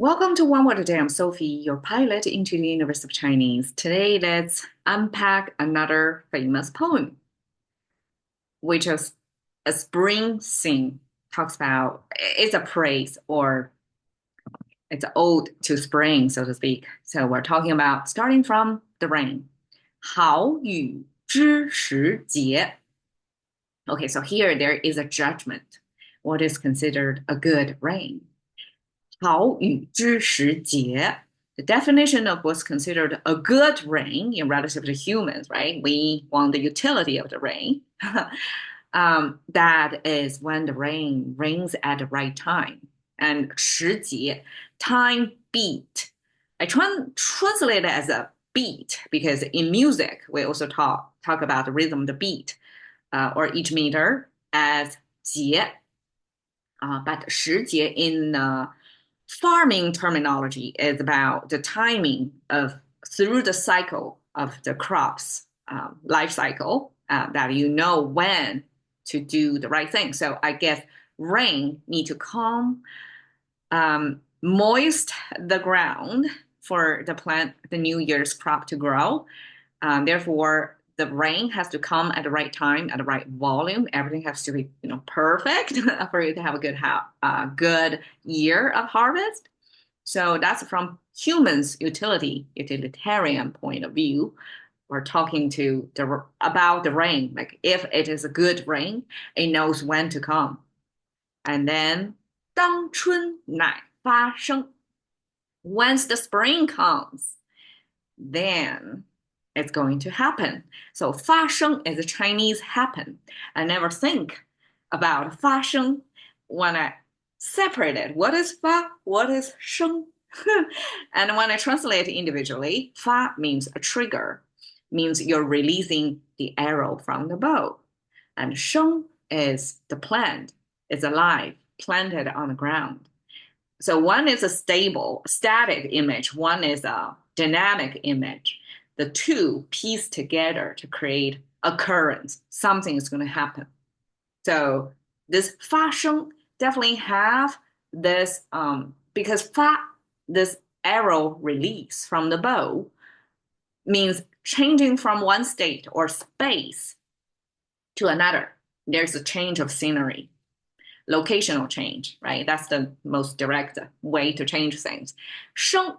Welcome to One Word a Day. I'm Sophie, your pilot into the universe of Chinese. Today, let's unpack another famous poem, which is a spring sing. Talks about it's a praise or it's an ode to spring, so to speak. So we're talking about starting from the rain. 好雨知时节. Okay, so here there is a judgment. What is considered a good rain? 好雨知时节. The definition of what's considered a good rain in relative to humans, right? We want the utility of the rain. That is when the rain rains at the right time. And 时节, time beat. I translate it as a beat because in music, we also talk about the rhythm, the beat, or each meter as 节. But 时节 in farming terminology is about the timing of through the cycle of the crops life cycle that you know when to do the right thing. So I guess rain need to calm, moist the ground for the plant, the New Year's crop to grow. Therefore, the rain has to come at the right time, at the right volume. Everything has to be, perfect for you to have a good year of harvest. So that's from humans' utilitarian point of view. We're talking about the rain. Like if it is a good rain, it knows when to come. And then 当春乃发生. Once the spring comes, then it's going to happen. So 发生 is a Chinese happen. I never think about 发生when I separate it. What is 发? What is 生? And when I translate individually, 发 means a trigger, means you're releasing the arrow from the bow. And 生 is the plant, it's alive, planted on the ground. So one is a stable, static image, one is a dynamic image. The two piece together to create occurrence. Something is going to happen. So this 发生 definitely have this because this arrow release from the bow means changing from one state or space to another. There's a change of scenery, locational change, right? That's the most direct way to change things. 生,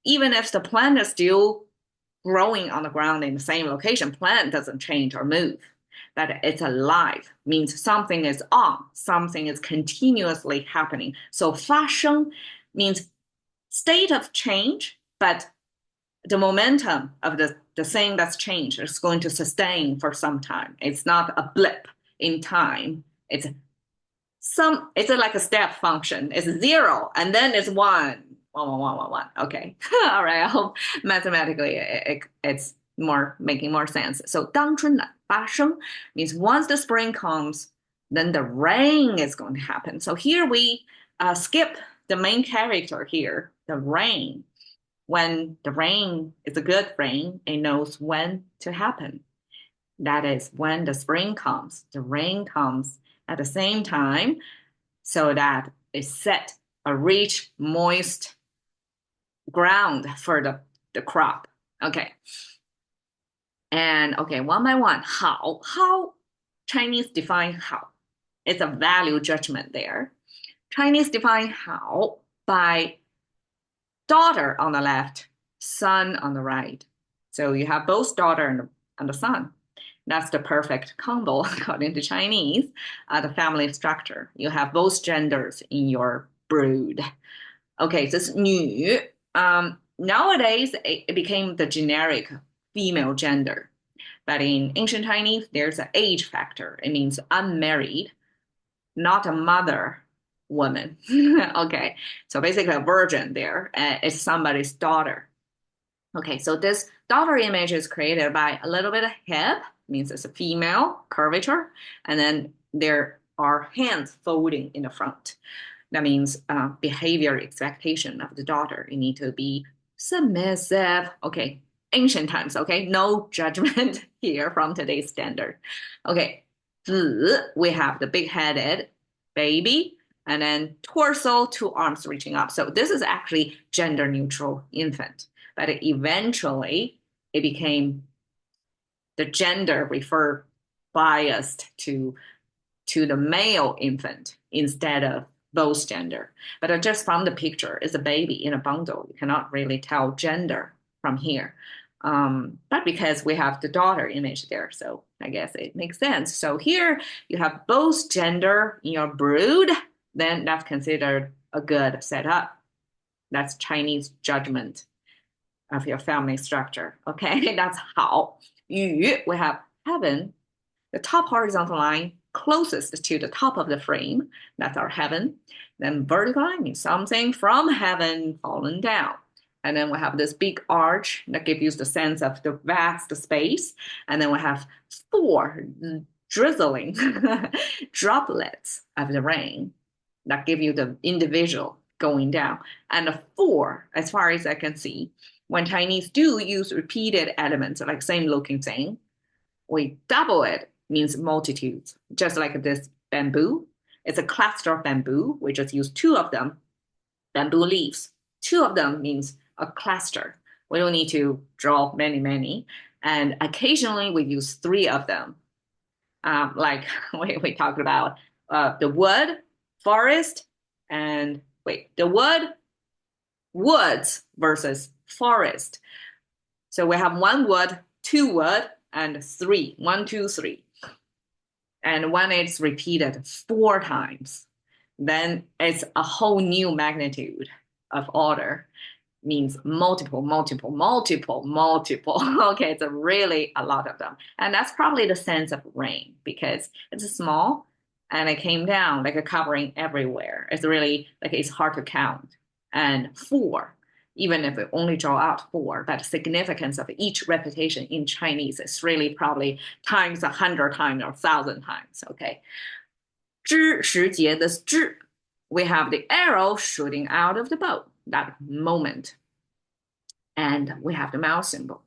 even if the plant is still growing on the ground in the same location, plant doesn't change or move. But it's alive, means something is on, something is continuously happening. So 发生 means state of change, but the momentum of the thing that's changed is going to sustain for some time. It's not a blip in time. It's like a step function. It's 0 and then it's 1. 1, 1, 1, 1, 1. Okay. All right. I hope mathematically it's making more sense. So 当春乃发生 means once the spring comes, then the rain is going to happen. So here we skip the main character here, the rain. When the rain is a good rain, it knows when to happen. That is when the spring comes. The rain comes at the same time so that it set a rich, moist ground for the crop. Okay. And okay, one by one, how Chinese define how. It's a value judgment there. Chinese define how by daughter on the left, son on the right. So you have both daughter and the son. That's the perfect combo according to Chinese, the family structure. You have both genders in your brood. Okay, this 女, nowadays it became the generic female gender. But in ancient Chinese, there's an age factor. It means unmarried, not a mother woman. Okay, so basically a virgin there is somebody's daughter. Okay, so this daughter image is created by a little bit of hip, means it's a female curvature, and then there are hands folding in the front. That means behavior expectation of the daughter. You need to be submissive. Okay, ancient times, okay? No judgment here from today's standard. Okay, 子, we have the big-headed baby. and then torso, 2 arms reaching up. So this is actually gender neutral infant, but eventually it became the gender referred biased to the male infant instead of both gender. But just from the picture, it's a baby in a bundle. You cannot really tell gender from here. But because we have the daughter image there, so I guess it makes sense. So here you have both gender in your brood, then that's considered a good setup. That's Chinese judgment of your family structure. Okay, that's 好. 雨, we have heaven, the top horizontal line closest to the top of the frame. That's our heaven. Then vertical line means something from heaven fallen down. And then we have this big arch that gives you the sense of the vast space. And then we have 4 drizzling droplets of the rain that give you the individual going down. And the 4, as far as I can see, when Chinese do use repeated elements, like same looking thing, we double it, means multitudes, just like this bamboo. It's a cluster of bamboo. We just use 2 of them, bamboo leaves. 2 of them means a cluster. We don't need to draw many. And occasionally we use 3 of them. Like we talked about the wood, forest, and the woods versus forest. So we have 1 wood, 2 wood, and 3. 1, 2, 3. And when it's repeated 4 times, then it's a whole new magnitude of order. Means multiple. Okay, it's really a lot of them. And that's probably the sense of rain because it's small and it came down like a covering everywhere. It's really like it's hard to count. And 4, even if we only draw out 4, but the significance of each repetition in Chinese is really probably times 100 times or 1,000 times. Okay. 知时节, this 知, we have the arrow shooting out of the bow, that moment. And we have the mouse symbol.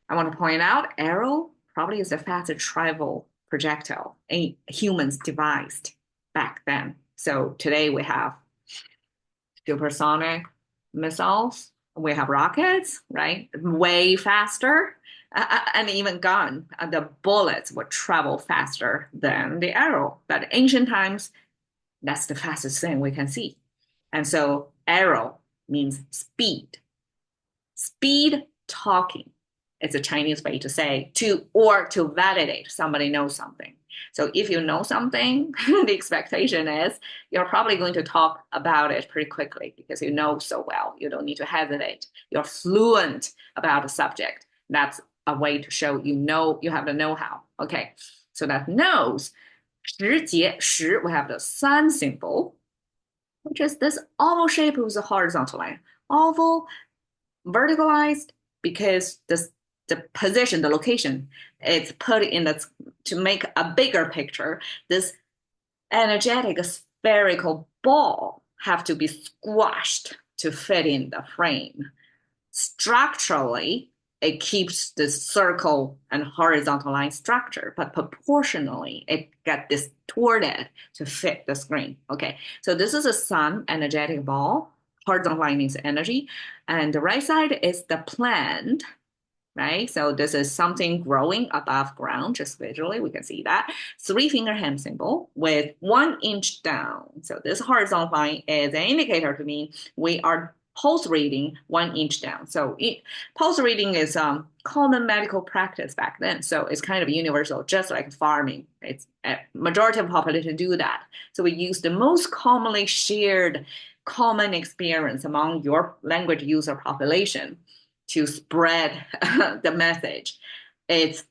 I want to point out arrow probably is the fastest travel projectile humans devised back then. So today we have supersonic missiles, we have rockets, right? Way faster. And even gun, the bullets would travel faster than the arrow. But ancient times, that's the fastest thing we can see. And so arrow means speed. Speed talking. It's a Chinese way to say to validate somebody knows something. So if you know something, the expectation is you're probably going to talk about it pretty quickly because you know so well. You don't need to hesitate. You're fluent about the subject. That's a way to show you know you have the know-how. Okay, so that knows. 时节, 时, we have the sun symbol, which is this oval shape with a horizontal line. Oval, verticalized because the position, the location, it's put in to make a bigger picture. This energetic spherical ball have to be squashed to fit in the frame. Structurally, it keeps the circle and horizontal line structure, but proportionally, it got distorted to fit the screen. Okay, so this is a sun energetic ball. Horizontal line means energy, and the right side is the plant, right? So this is something growing above ground, just visually, we can see that. 3-finger hand symbol with 1 inch down. So this horizontal line is an indicator to me we are pulse reading 1 inch down. So pulse reading is common medical practice back then. So it's kind of universal, just like farming. It's a majority of population do that. So we use the most commonly shared common experience among your language user population to spread the message. It's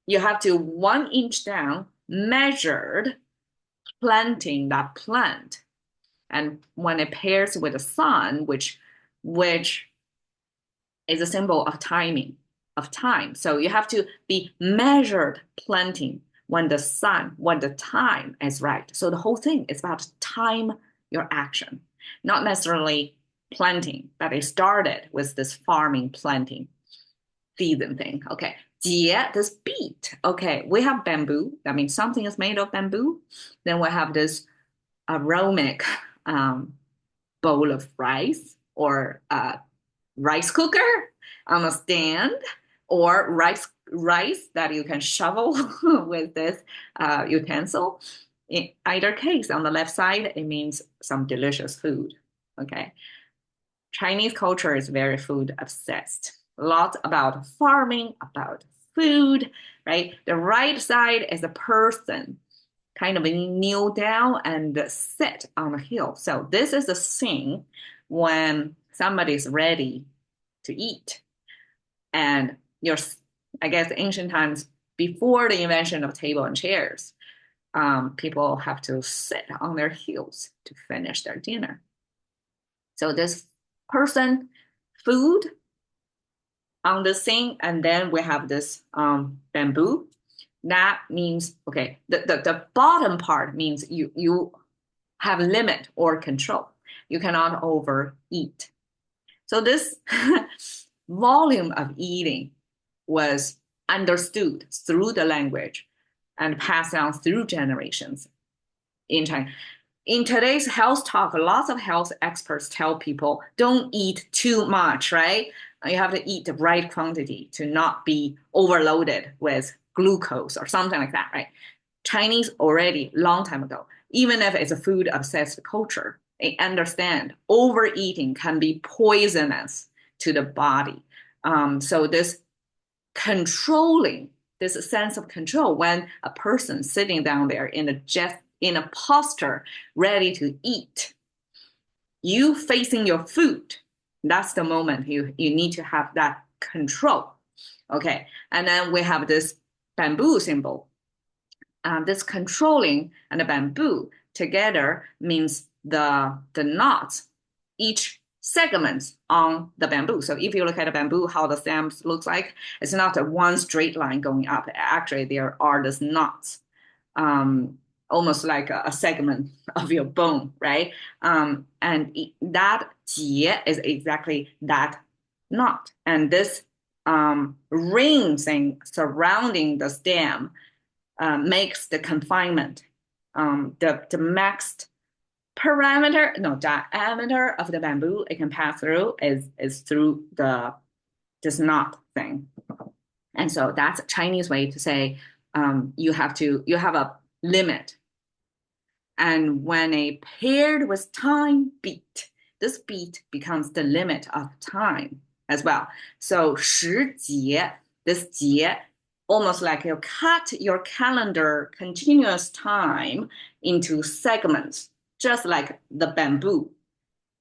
you have to 1 inch down measured planting that plant. And when it pairs with the sun, which is a symbol of timing, of time. So you have to be measured planting when the time is right. So the whole thing is about time your action, not necessarily planting, but it started with this farming, planting, season thing. Okay. 节, this beat. Okay, we have bamboo. That means something is made of bamboo. Then we have this aromatic bowl of rice or a rice cooker on a stand or rice that you can shovel with this utensil. In either case, on the left side, it means some delicious food. Okay. Chinese culture is very food obsessed. A lot about farming, about food, right? The right side is a person kind of kneel down and sit on a hill. So this is a scene when somebody's ready to eat. And I guess ancient times before the invention of table and chairs, people have to sit on their heels to finish their dinner. So this person, food on the scene, and then we have this bamboo. That means, okay, the bottom part means you have limit or control. You cannot overeat. So this volume of eating was understood through the language and passed down through generations in China. In today's health talk, lots of health experts tell people don't eat too much, right? You have to eat the right quantity to not be overloaded with glucose or something like that, right? Chinese already, long time ago, even if it's a food obsessed culture, they understand overeating can be poisonous to the body. So this controlling, this sense of control when a person sitting down there in a posture ready to eat, you facing your food, that's the moment you need to have that control. Okay, and then we have this bamboo symbol. This controlling and the bamboo together means the knots, each segment on the bamboo. So if you look at the bamboo, how the stem looks like, it's not a one straight line going up. Actually, there are these knots, almost like a segment of your bone, right? And that 结 is exactly that knot. And this ring thing surrounding the stem makes the confinement, the max diameter of the bamboo it can pass through is through this knot thing. And so that's a Chinese way to say you have a limit. And when a paired with time beat, this beat becomes the limit of time as well. So 时节, this 节, almost like you cut your calendar continuous time into segments, just like the bamboo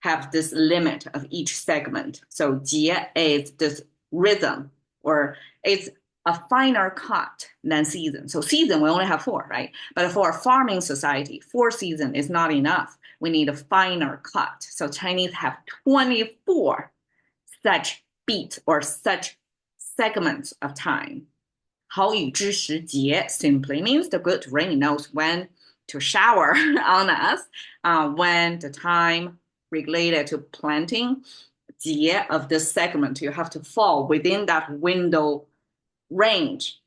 have this limit of each segment. So 节 is this rhythm, or it's a finer cut than season. So season, we only have 4, right? But for a farming society, 4 season is not enough. We need a finer cut. So Chinese have 24 such beats or such segments of time. 好雨知时节 simply means the good rain knows when to shower on us, when the time related to planting, 节 of this segment, you have to fall within that window range.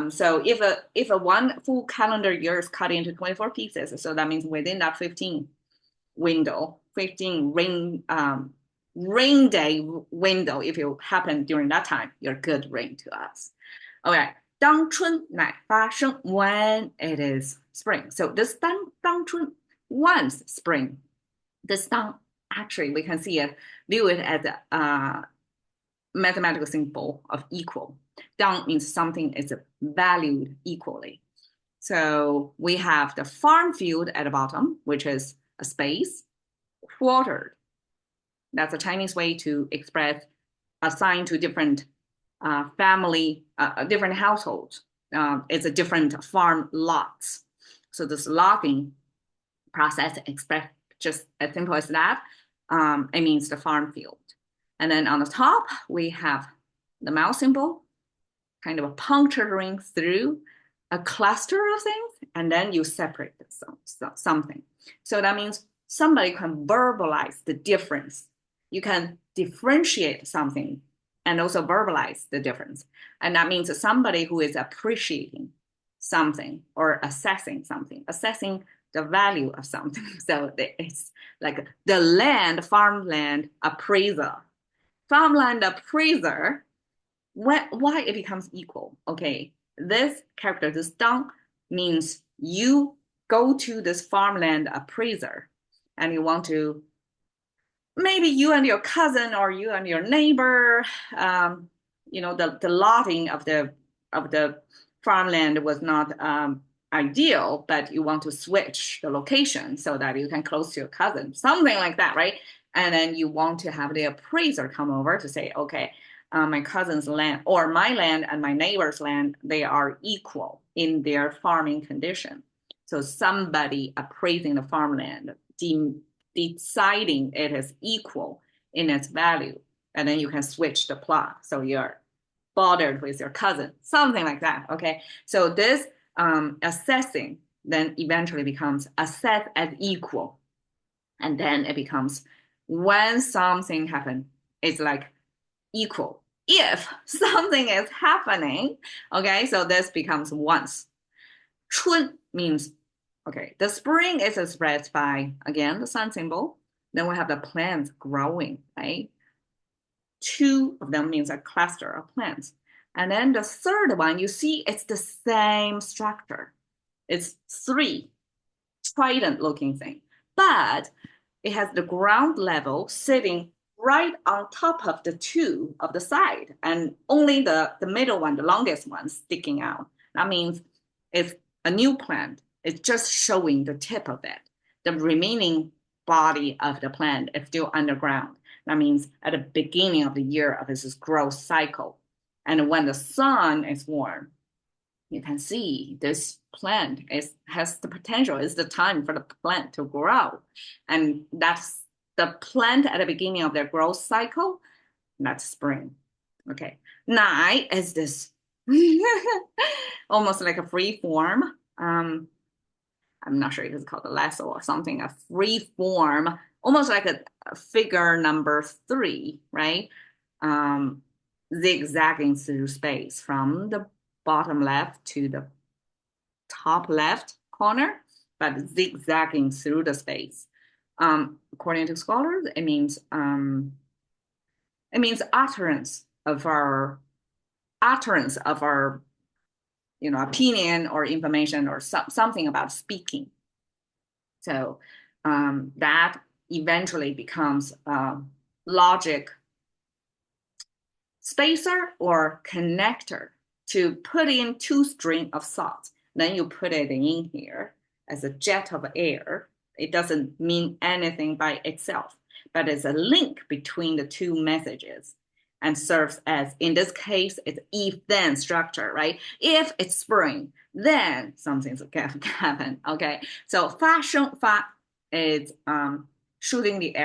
So if a one full calendar year is cut into 24 pieces, so that means within that 15 window, 15 rain day window, if it happened during that time, you're good rain to us. Okay, 当春乃发生 when it is spring. So this 当春 once spring. This 当 actually we can view it as a mathematical symbol of equal. 当 means something is valued equally. So we have the farm field at the bottom, which is a space, quartered. That's a Chinese way to express assigned to different family, different households. It's a different farm lots. So this logging process expressed just as simple as that. It means the farm field. And then on the top, we have the mouse symbol, kind of a puncturing through a cluster of things, and then you separate something. So that means somebody can verbalize the difference. You can differentiate something and also verbalize the difference. And that means somebody who is appreciating something or assessing something, assessing the value of something. So it's like the farmland appraiser. Farmland appraiser, why it becomes equal? Okay, this character, this dang, means you go to this farmland appraiser and you want to, maybe you and your cousin or you and your neighbor, the lotting of the farmland was not ideal, but you want to switch the location so that you can close to your cousin, something like that, right? And then you want to have the appraiser come over to say, okay, my cousin's land or my land and my neighbor's land, they are equal in their farming condition. So somebody appraising the farmland, deciding it is equal in its value, and then you can switch the plot. So you're bothered with your cousin, something like that. Okay, so this assessing then eventually becomes assess as equal, and then it becomes when something happens, it's like equal. If something is happening, okay, so this becomes once. 春 means, okay, the spring is expressed by, again, the sun symbol. Then we have the plants growing, right? Two of them means a cluster of plants. And then the third one, you see, it's the same structure. It's three trident looking thing, but it has the ground level sitting right on top of the two of the side, and only the middle one, the longest one, sticking out. That means it's a new plant. It's just showing the tip of it. The remaining body of the plant is still underground. That means at the beginning of the year of its growth cycle. And when the sun is warm, you can see this plant has the potential. It's the time for the plant to grow. And that's the plant at the beginning of their growth cycle. That's spring. Okay. Nai is this almost like a free form. I'm not sure if it's called a lasso or something, a free form, almost like a figure number 3, right? Zigzagging through space from the bottom left to the top left corner, but zigzagging through the space. According to scholars, it means utterance of our opinion or information or something about speaking. So that eventually becomes logic spacer or connector to put in two string of thoughts. Then you put it in here as a jet of air. It doesn't mean anything by itself, but it's a link between the two messages and serves as, in this case, it's if-then structure, right? If it's spring, then something's going to happen, okay? So 发生, fa is shooting the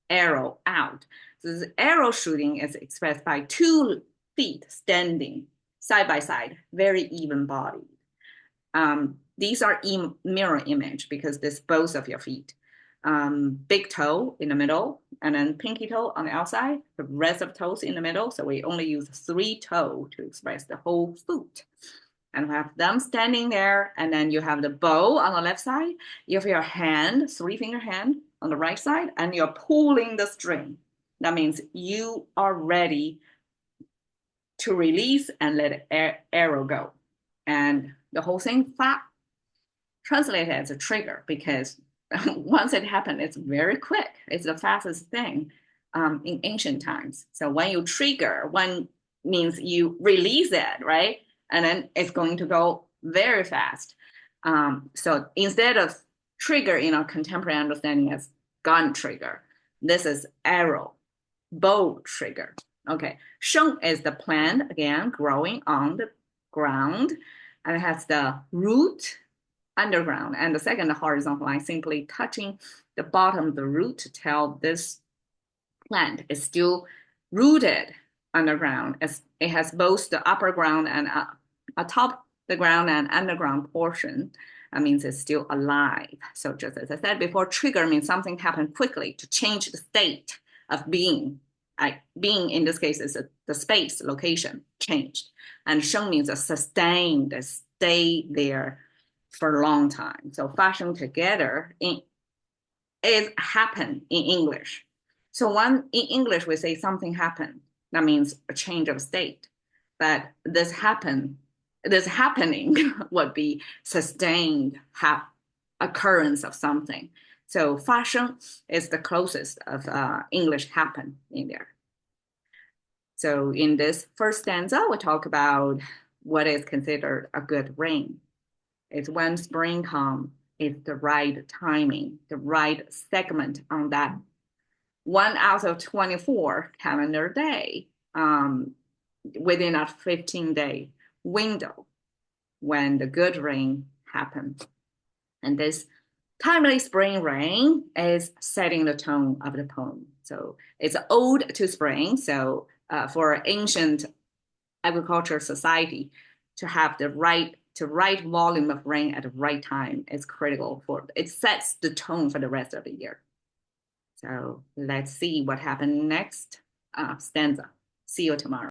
arrow out. So this arrow shooting is expressed by 2 feet standing side by side, very even bodied. These are mirror image because this both of your feet. Big toe in the middle, and then pinky toe on the outside, the rest of toes in the middle. So we only use 3 toe to express the whole foot. And we have them standing there, and then you have the bow on the left side. You have your hand, 3-finger hand on the right side, and you're pulling the string. That means you are ready to release and let arrow go. And the whole thing translated as a trigger because once it happened, it's very quick. It's the fastest thing in ancient times. So when you trigger, one means you release it, right? And then it's going to go very fast. So instead of trigger in our contemporary understanding as gun trigger, this is arrow, bow trigger. Okay, sheng is the plant, again, growing on the ground, and it has the root underground, and the second horizontal line simply touching the bottom of the root to tell this plant is still rooted underground. It has both the upper ground and atop the ground and underground portion. That means it's still alive. So just as I said before, trigger means something happened quickly to change the state of being. Being in this case is the space, location changed. And sheng means a sustained, stay there for a long time. So fashion together is happen in English. So when in English we say something happened, that means a change of state. But this happening would be sustained occurrence of something. So fashion is the closest of English happen in there. So in this first stanza, we talk about what is considered a good rain. It's when spring comes, it's the right timing, the right segment on that 1 out of 24 calendar day within a 15-day window when the good rain happens. And this timely spring rain is setting the tone of the poem. So it's an ode to spring. So for ancient agricultural society, to have the right volume of rain at the right time is critical for it sets the tone for the rest of the year. So let's see what happened next stanza. See you tomorrow.